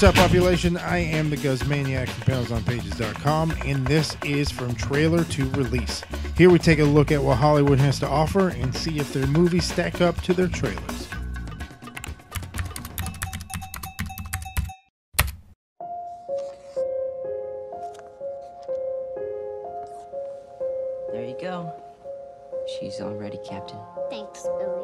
What's up, population? I am the GUZMANIAC from PanelsOnPages.com, and this is From Trailer to Release. Here we take a look at what Hollywood has to offer and see if their movies stack up to their trailers. There you go. She's all ready, Captain. Thanks, Billy.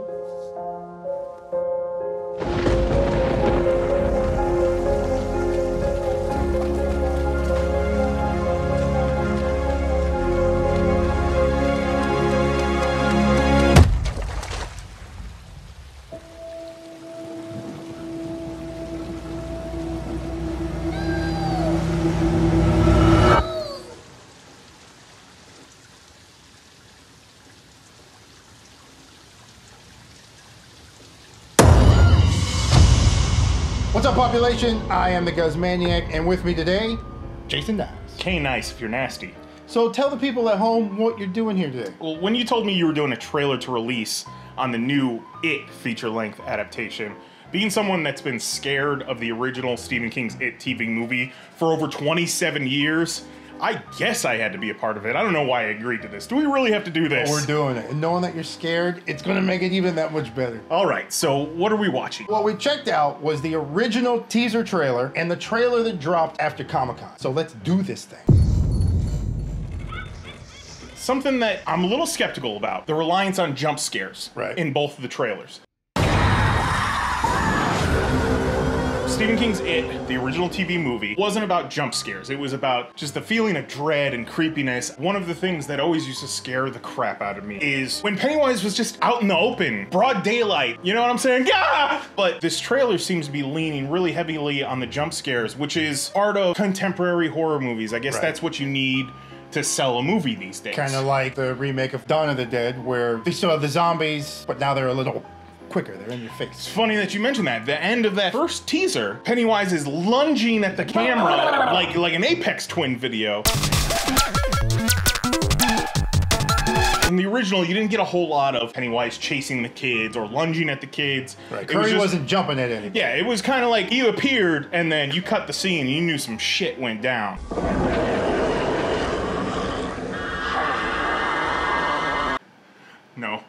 What's up, population? I am the GUZMANIAC, and with me today, Jason Knize. K-Nice if you're nasty. So tell the people at home what you're doing here today. Well, when you told me you were doing a trailer to release on the new It feature-length adaptation, being someone that's been scared of the original Stephen King's It TV movie for over 27 years, I guess I had to be a part of it. I don't know why I agreed to this. Do we really have to do this? We're doing it. And knowing that you're scared, it's gonna make it even that much better. All right, so what are we watching? What we checked out was the original teaser trailer and the trailer that dropped after Comic-Con. So let's do this thing. Something that I'm a little skeptical about, the reliance on jump scares in both of the trailers. Stephen King's It, the original TV movie, wasn't about jump scares. It was about just the feeling of dread and creepiness. One of the things that always used to scare the crap out of me is when Pennywise was just out in the open, broad daylight, you know what I'm saying? Yeah! But this trailer seems to be leaning really heavily on the jump scares, which is part of contemporary horror movies. I guess that's what you need to sell a movie these days. Kind of like the remake of Dawn of the Dead, where they still have the zombies, but now they're a little quicker, they're in your face. It's funny that you mentioned that. The end of that first teaser, Pennywise is lunging at the camera like an Apex Twin video. In the original, you didn't get a whole lot of Pennywise chasing the kids or lunging at the kids. Right, Curry wasn't jumping at anything. Yeah, it was kind of like he appeared and then you cut the scene and you knew some shit went down. No.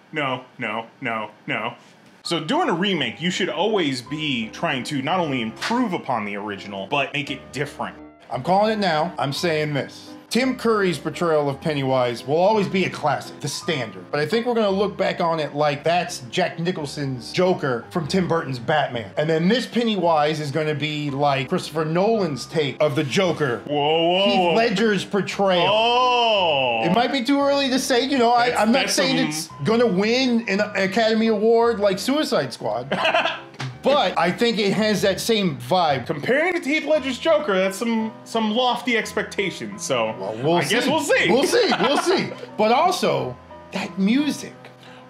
So doing a remake, you should always be trying to not only improve upon the original, but make it different. I'm calling it now. I'm saying this. Tim Curry's portrayal of Pennywise will always be a classic, the standard. But I think we're gonna look back on it like that's Jack Nicholson's Joker from Tim Burton's Batman. And then this Pennywise is gonna be like Christopher Nolan's take of the Joker. Whoa. Heath Ledger's portrayal. Oh. It might be too early to say, you know, I'm not saying it's gonna win an Academy Award like Suicide Squad. But I think it has that same vibe. Comparing it to Heath Ledger's Joker, that's some lofty expectations. So I guess we'll see. We'll see. But also that music.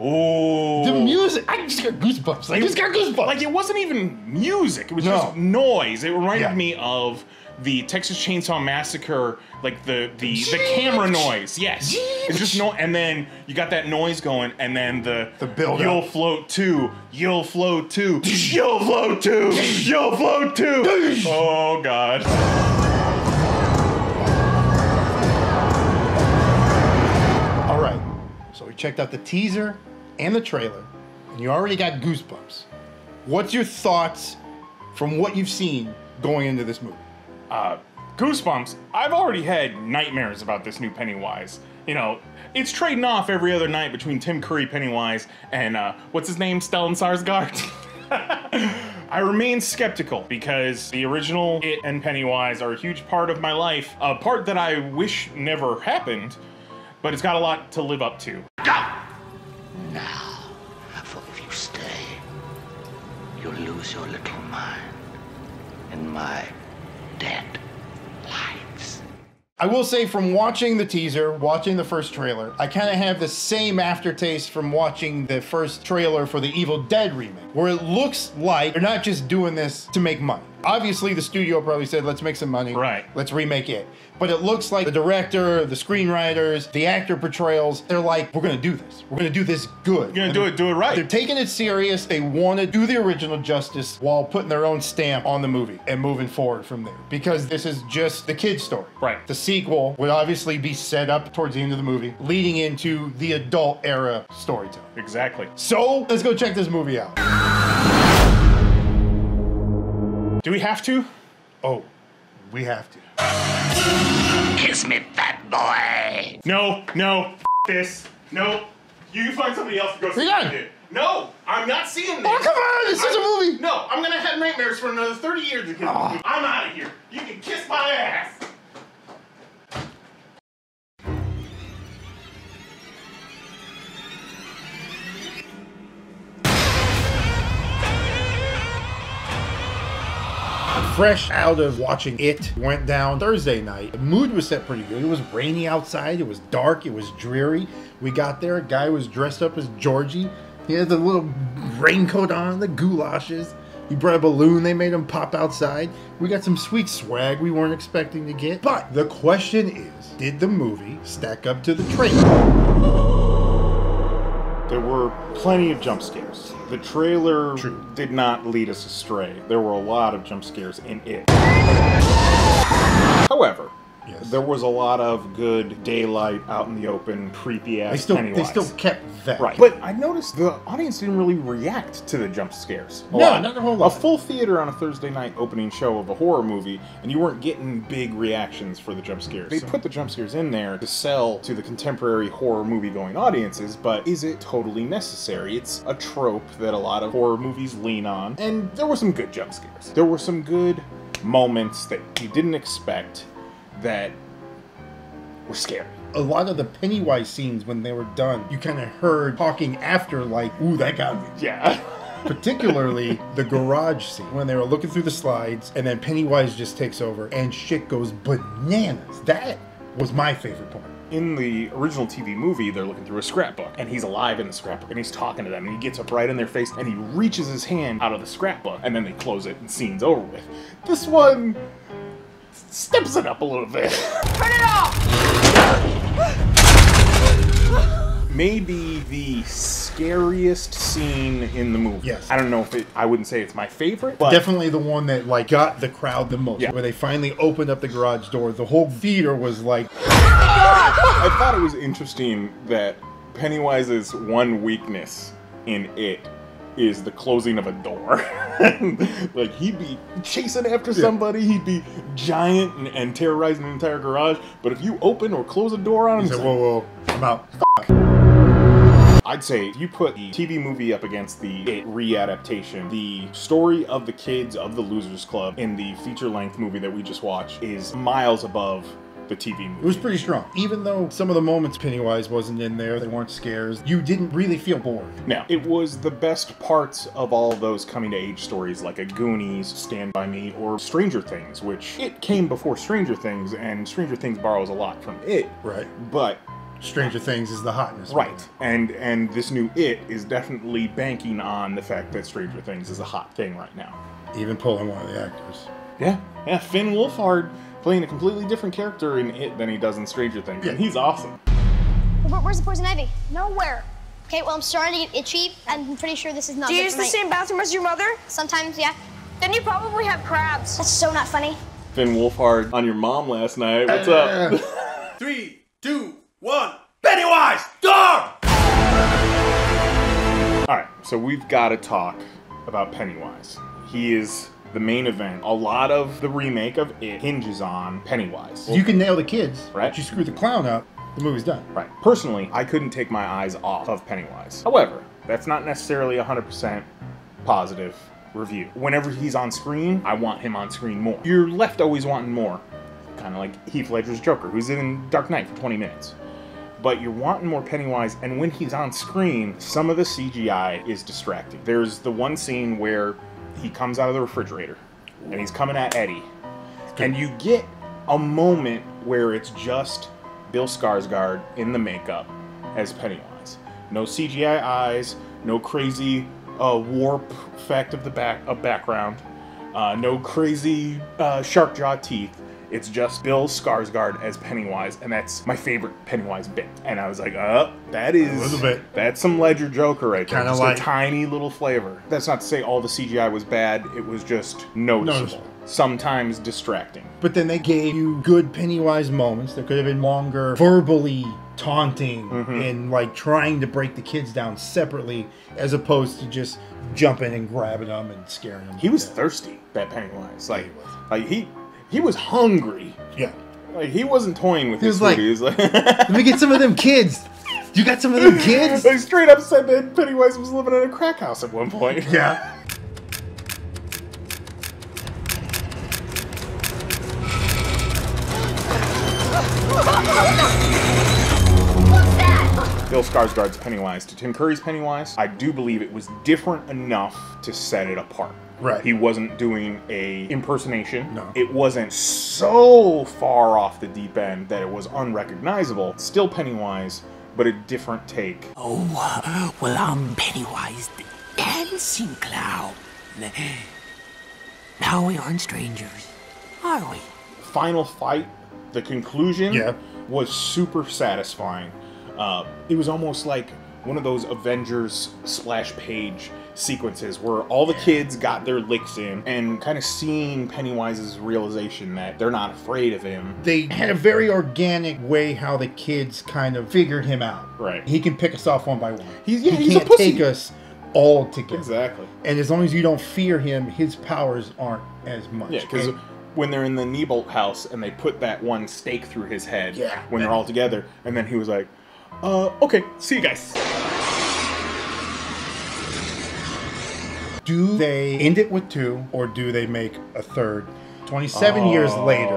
Oh, the music! I just got goosebumps. Like it wasn't even music. It was just noise. It reminded me of the Texas Chainsaw Massacre, like the camera noise. Yes, it's just no. And then you got that noise going, and then the build. You'll float too. You'll float too. You'll float too. You'll float too. Oh God. All right. So we checked out the teaser and the trailer, and you already got goosebumps. What's your thoughts from what you've seen going into this movie? Goosebumps. I've already had nightmares about this new Pennywise. You know, it's trading off every other night between Tim Curry Pennywise and, what's his name, Stellan Skarsgård? I remain skeptical because the original It and Pennywise are a huge part of my life, a part that I wish never happened, but it's got a lot to live up to. Go! Now, for if you stay, you'll lose your little mind in my dead lights. I will say, from watching the teaser, watching the first trailer, I kind of have the same aftertaste from watching the first trailer for the Evil Dead remake, where it looks like they're not just doing this to make money. Obviously, the studio probably said, let's make some money. Right. Let's remake it. But it looks like the director, the screenwriters, the actor portrayals, they're like, we're going to do this. We're going to do this good. You're going to do it right. They're taking it serious. They want to do the original justice while putting their own stamp on the movie and moving forward from there. Because this is just the kid's story. Right. The sequel would obviously be set up towards the end of the movie, leading into the adult era storytelling. Exactly. So, let's go check this movie out. Do we have to? Oh, we have to. Kiss me, fat boy. No, this. No. You find somebody else to go see Yeah. it. No, I'm not seeing this. Oh, come on, this is a movie. No, I'm gonna have nightmares for another 30 years because I'm out of here. You can kiss my ass. Fresh out of watching It, went down Thursday night. The mood was set pretty good. It was rainy outside. It was dark. It was dreary. We got there. A guy was dressed up as Georgie. He had the little raincoat on, the goulashes. He brought a balloon. They made him pop outside. We got some sweet swag we weren't expecting to get. But the question is, did the movie stack up to the trailer? There were plenty of jump scares. The trailer True. did not lead us astray. There were a lot of jump scares in it. However, Yes. there was a lot of good daylight out in the open, creepy ass They Pennywise. still kept that. Right. But I noticed the audience didn't really react to the jump scares. No, not a whole lot. A full theater on a Thursday night opening show of a horror movie, and you weren't getting big reactions for the jump scares. They put the jump scares in there to sell to the contemporary horror movie going audiences, but is it totally necessary? It's a trope that a lot of horror movies lean on, and there were some good jump scares. There were some good moments that you didn't expect that were scary. A lot of the Pennywise scenes, when they were done, you kind of heard talking after, like, ooh, that got me. Yeah. Particularly the garage scene, when they were looking through the slides, and then Pennywise just takes over, and shit goes bananas. That was my favorite part. In the original TV movie, they're looking through a scrapbook, and he's alive in the scrapbook, and he's talking to them, and he gets up right in their face, and he reaches his hand out of the scrapbook, and then they close it, and scene's over with. This one steps it up a little bit. Turn it off! Maybe the scariest scene in the movie. Yes. I don't know if I wouldn't say it's my favorite, but Definitely the one that, like, got the crowd the most. Yeah. Where they finally opened up the garage door, the whole theater was like, I thought it was interesting that Pennywise's one weakness in it is the closing of a door. Like, he'd be chasing after somebody, he'd be giant and terrorizing the entire garage, but if you open or close a door on him, he said, whoa, I'm out. I'd say if you put the TV movie up against the It re-adaptation, the story of the kids of the Losers Club in the feature-length movie that we just watched is miles above the TV movie. It was pretty strong. Even though some of the moments Pennywise wasn't in there, they weren't scares, you didn't really feel bored. Now, it was the best parts of all of those coming-to-age stories like a Goonies, Stand By Me, or Stranger Things, which it came before Stranger Things, and Stranger Things borrows a lot from it. Right. But Stranger Things is the hotness. right, and this new It is definitely banking on the fact that Stranger Things is a hot thing right now. Even pulling one of the actors. Yeah, Finn Wolfhard playing a completely different character in It than he does in Stranger Things, and he's awesome. Where's the poison ivy? Nowhere. Okay, well, I'm starting to get itchy, and I'm pretty sure this is not Do you good use for the my- same bathroom as your mother? Sometimes, yeah. Then you probably have crabs. That's so not funny. Finn Wolfhard on your mom last night. What's up? 3, 2, 1. Pennywise! Dog! Alright, so we've got to talk about Pennywise. He is the main event. A lot of the remake of It hinges on Pennywise. You can nail the kids, Right. but you screw the clown up, the movie's done. Right. Personally, I couldn't take my eyes off of Pennywise. However, that's not necessarily 100% positive review. Whenever he's on screen, I want him on screen more. You're left always wanting more. Kind of like Heath Ledger's Joker, who's in Dark Knight for 20 minutes. But you're wanting more Pennywise, and when he's on screen, some of the CGI is distracting. There's the one scene where he comes out of the refrigerator, and he's coming at Eddie. And you get a moment where it's just Bill Skarsgård in the makeup as Pennywise. No CGI eyes, no crazy warp effect of the background. No crazy shark jaw teeth. It's just Bill Skarsgård as Pennywise, and that's my favorite Pennywise bit. And I was like, that's some Ledger Joker right there. Just like a tiny little flavor. That's not to say all the CGI was bad. It was just noticeable. Sometimes distracting. But then they gave you good Pennywise moments that could have been longer, verbally taunting and like trying to break the kids down separately, as opposed to just jumping and grabbing them and scaring them. He was thirsty, that Pennywise. He was hungry. Yeah. Like, he wasn't toying with his food. He was like, let me get some of them kids. You got some of them kids? Like, straight up said that Pennywise was living in a crack house at one point. Yeah. Bill Skarsgård's Pennywise to Tim Curry's Pennywise, I do believe it was different enough to set it apart. Right. He wasn't doing a impersonation. No. It wasn't so far off the deep end that it was unrecognizable. Still Pennywise, but a different take. Oh, well, I'm Pennywise the dancing clown. Now we aren't strangers, are we? Final fight, the conclusion was super satisfying. It was almost like one of those Avengers splash page sequences where all the kids got their licks in, and kind of seeing Pennywise's realization that they're not afraid of him. They had a very organic way how the kids kind of figured him out. Right. He can pick us off one by one. He's he a can't pussy. take us all together. Exactly. And as long as you don't fear him, his powers aren't as much. Yeah, because when they're in the Neibolt house and they put that one stake through his head when they're all together, and then he was like, okay, see you guys. Do they end it with 2, or do they make a third 27 years later,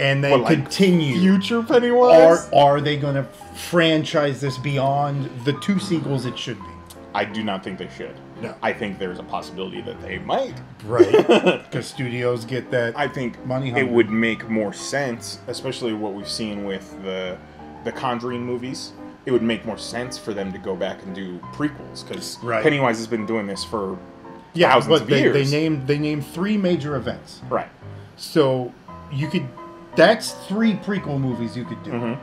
and then continue? Future Pennywise? Or are they going to franchise this beyond the 2 sequels it should be? I do not think they should. No. I think there's a possibility that they might. Right. Because studios get that I think money it would make more sense, especially what we've seen with the Conjuring movies. It would make more sense for them to go back and do prequels, because Pennywise has been doing this for thousands of years. They named 3 major events. Right. So you could, that's 3 prequel movies you could do.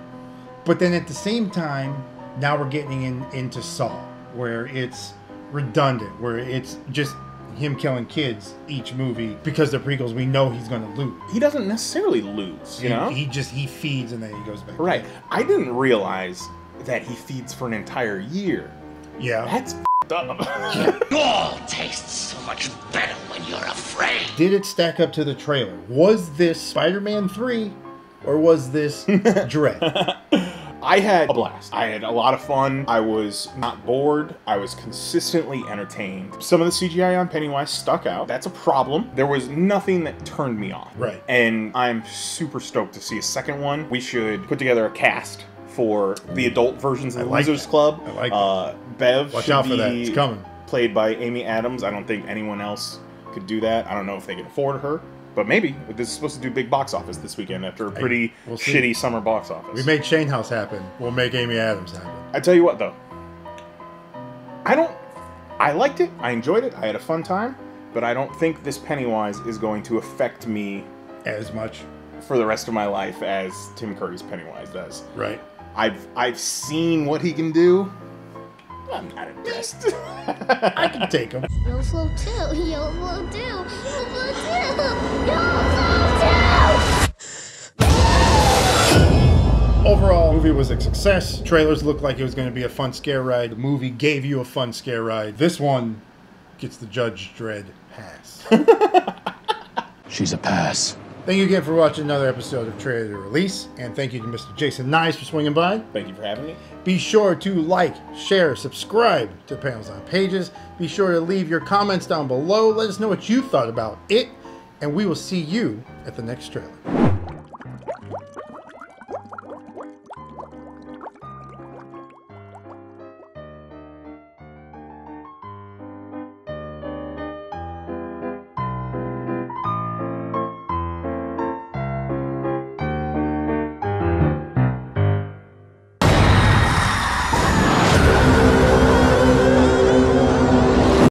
But then at the same time, now we're getting into Saw, where it's redundant, where it's just him killing kids each movie, because they're prequels. We know he's going to lose. He doesn't necessarily lose, you know? He feeds and then he goes back. Right. I didn't realize that he feeds for an entire year. Yeah. That's up. All tastes so much better when you're afraid. Did it stack up to the trailer? Was this Spider-Man 3 or was this Dread? I had a blast. I had a lot of fun. I was not bored. I was consistently entertained. Some of the CGI on Pennywise stuck out. That's a problem. There was nothing that turned me off. Right. And I'm super stoked to see a second one. We should put together a cast for the adult versions of the Losers Club. I like that. Bev Watch should out for be that. It's coming. Played by Amy Adams. I don't think anyone else could do that. I don't know if they can afford her. But maybe. This is supposed to do big box office this weekend after a pretty shitty summer box office. We made Shane House happen. We'll make Amy Adams happen. I tell you what, though. I liked it. I enjoyed it. I had a fun time. But I don't think this Pennywise is going to affect me as much for the rest of my life as Tim Curry's Pennywise does. Right. I've seen what he can do. I'm not impressed. I can take him. You'll flow too. You'll flow too. You'll flow too. You'll flow too. Overall, the movie was a success. Trailers looked like it was going to be a fun scare ride. The movie gave you a fun scare ride. This one gets the Judge Dredd pass. She's a pass. Thank you again for watching another episode of Trailer to Release, and thank you to Mr. Jason Knize for swinging by. Thank you for having me. Be sure to like, share, subscribe to Panels on Pages. Be sure to leave your comments down below. Let us know what you thought about it, and we will see you at the next trailer.